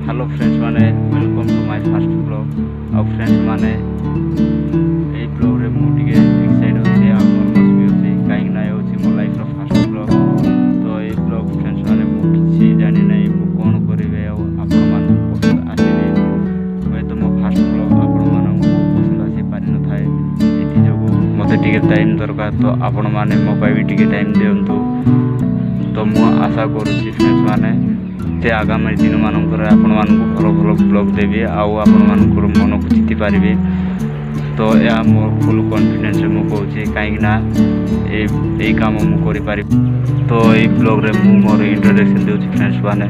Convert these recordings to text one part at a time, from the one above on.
Hello friends माने welcome to my first blog आ friends माने ए ब्लॉग रे मु टिके एक्साइटेड होछि आ नर्वस भी होछि काई ना होछि मो लाइफ रो फर्स्ट ब्लॉग तो ए ब्लॉग फ्रेंड्स माने मु किछि जानि नै मु कोन करिवे आ आपण मान पसंद आसीबे होय तो मो फर्स्ट ब्लॉग आपण मान पसंद आसी पारि न थाए एति जोगो मते टिके टाइम दरकार तो आपण माने मो पाइ टिके टाइम देंतु तो मु आशा करूछि फ्रेंड्स माने आगामी दिन मानकर आपण भल भल ब्लॉग देवी आपण मन को जीति पारे तो यह मो फुल कॉन्फिडेंस मु कहूँ कहीं काम मुझे तो ये ब्लॉग रे मु मोर इंट्रोडक्शन दूसरी फ्रेंड्स मैंने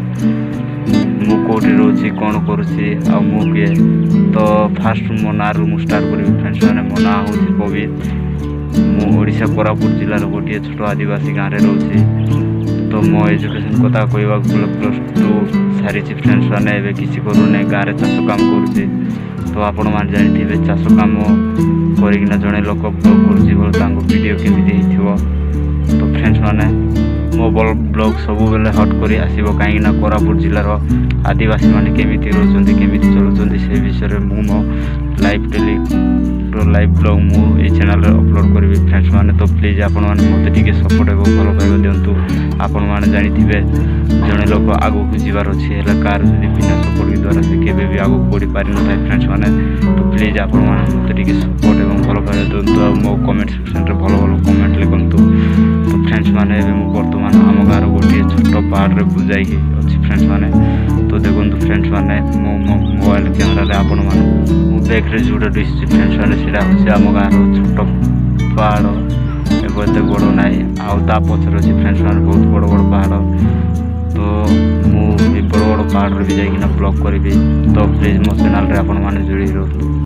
मु कौटी रोची कौन करुँची किए तो फास्ट मो ना रु स्टार्ट करी फ्रेंड्स मैंने मो ना हूँ पवित मुझा कोरापुट जिलार गोटे छोट आदिवासी गाँव में रोचे तो मो एजुकेशन कथा कहवाक +2 सारी फ्रेंड्स मैंने किसी करूना गाँव में चाष काम करुचे तो आपण मैंने जानी चाष कम करना जड़े लोक ब्लॉग करीडियो केमी तो फ्रेंड्स मैंने मो ब्लॉग सब बेले हट कर आसो कहीं कोरापुट जिलार आदिवासी मैंने केमी रोचे केमी चलुँच से विषय में मो लाइव डेली लाइव ब्लॉग मु चैनल अपलोड करी फ्रेंड्स मैंने तो प्लीज आपण मैंने मत टे सपोर्ट और भल पाइबा दिंतु आपण मैंने जानी जड़े लोक आगू जीवार अच्छे कार बिना सपोर्ट द्वारा से केवे भी आगू बढ़ी पारि न था फ्रेंड्स मैंने तो प्लीज आपण मैंने मत टे सपोर्ट और भल पाइबा दिंतु मो कमेंट सेक्शन में भल भल कमेंट लिखु तो फ्रेंड्स मैंने बर्तमान आम गाँव गोटे छोट पहाड़ बुझाई अच्छी फ्रेंड्स मैंने तो देखो फ्रेंड्स मैंने मो मोबाइल कैमेरा आपण मैं बैक रे जोड़ा दिशुची फ्रेंड्स मैंने सीटा हूँ आम गाँव छोट पहाड़ एत बड़ ना आ पचर अच्छे फ्रेंड्स मैंने बहुत बड़ बड़ पहाड़ तो मुझे बड़ बड़ पहाड़ भी जाइना ब्लॉग करी तो प्लीज मो चैनल रे आपण मैंने जोड़ी रहो।